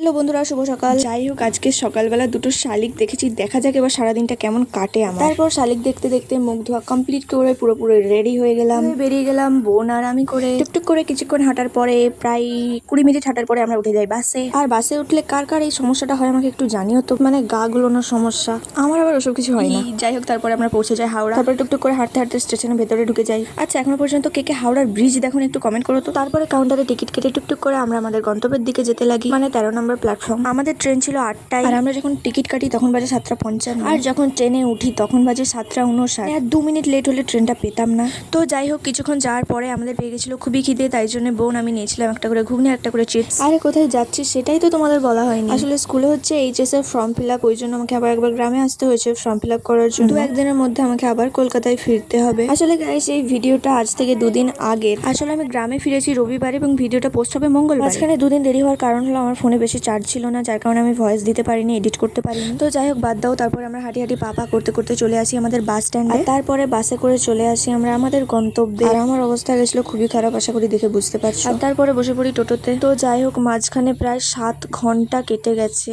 Hello বন্ধুরা, শুভ সকাল। যাই হোক, আজকে সকালবেলা দুটো শালিক দেখেছি, দেখা যাক এবার সারাদিনটা কেমন কাটে আমার। তারপর শালিক দেখতে দেখতে মুখ ধোয়া কমপ্লিট করে পুরোপুরি রেডি হয়ে গেলাম, বেরিয়ে গেলাম বোন আর আমি করে। টুকটুক করে কিছুক্ষণ হাঁটার পরে, প্রায় 20 মিনিট হাঁটার পরে আমরা উঠে যাই বাসে। আর বাসে উঠলে কার কার এই সমস্যাটা হয় আমাকে একটু জানিও তো, মানে গা গুলোনোর সমস্যা। আমার আবার ওসব কিছু হয় না। যাই হোক, তারপরে আমরা পৌঁছে যাই হাওড়া। তারপরে টুকটুক করে হাঁটতে হাঁটতে স্টেশনের ভেতরে ঢুকে যাই। আচ্ছা, এখনো পর্যন্ত কে কে হাওড়ার ব্রিজ দেখুন একটু কমেন্ট করো তো। তারপরে কাউন্টারে টিকিট কেটে টুকটুক করে আমরা আমাদের গন্তব্যের দিকে যেতে লাগি, মানে 13 নম্বর প্ল্যাটফর্ম। আমাদের ট্রেন ছিল 8টায়, আর আমরা যখন টিকিট কাটি তখন বাজে 7:55, আর যখন ট্রেনে উঠি তখন বাজে 7:59। আর 2 মিনিট লেট হলে ট্রেনটা পেতাম না। তো যাই হোক, কিছুক্ষণ যাওয়ার পরে আমাদের পেয়ে গেছিল খুবই খিদে, তাই জন্য বোন আমি নিয়েছিলাম একটা করে ঘুগনি, একটা করে চিপস। আরে কোথায় যাচ্ছি সেটাই তো তোমাদের বলা হয়নি। আসলে স্কুলে হচ্ছে এইচএস এর ফর্ম ফিল আপ, ওই জন্য আমাকে আবার একবার গ্রামে আসতে হয়েছে ফর্ম ফিল আপ করার জন্য। 2-1 দিনের মধ্যে আমাকে আবার কলকাতায় ফিরতে হবে। আসলে গাইস, এই ভিডিওটা আজ থেকে 2 দিন আগের। আসলে আমি গ্রামে ফিরেছি রবিবার এবং ভিডিওটা পোস্ট হবে মঙ্গলবার। মাঝখানে 2 দিন দেরি হওয়ার কারণ হলো আমার ফোনে বেশি চার্জ ছিল না, যার কারণে আমি ভয়েস দিতে পারিনি, এডিট করতে পারিনি। তো যাই হোক, বাদ দাও। তারপরে আমরা হাঁটি হাঁটি পাপা করতে করতে চলে আসি আমাদের বাস স্ট্যান্ডে। তারপরে বাসে করে চলে আসি আমরা আমাদের গন্তব্যে। আর আমার অবস্থা গেছিল খুবই খারাপ, আশা করি দেখে বুঝতে পারছো। আর তারপরে বসে পড়ি টোটোতে। তো যাই হোক, মাঝখানে প্রায় 7 ঘন্টা কেটে গেছে।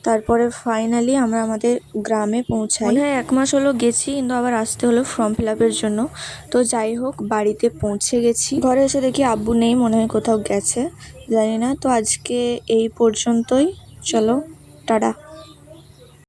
তারপরে ফাইনালি আমরা আমাদের গ্রামে পৌঁছাই। মনে হয় 1 মাস হলো গেছি, কিন্তু আবার আসতে হলো ফর্ম ফিল আপের জন্য। তো যাই হোক, বাড়িতে পৌঁছে গেছি। ঘরে এসে দেখি আব্বু নেই, মনে হয় কোথাও গেছে, জানি না। তো আজকে এই পর্যন্তই, চলো টাটা।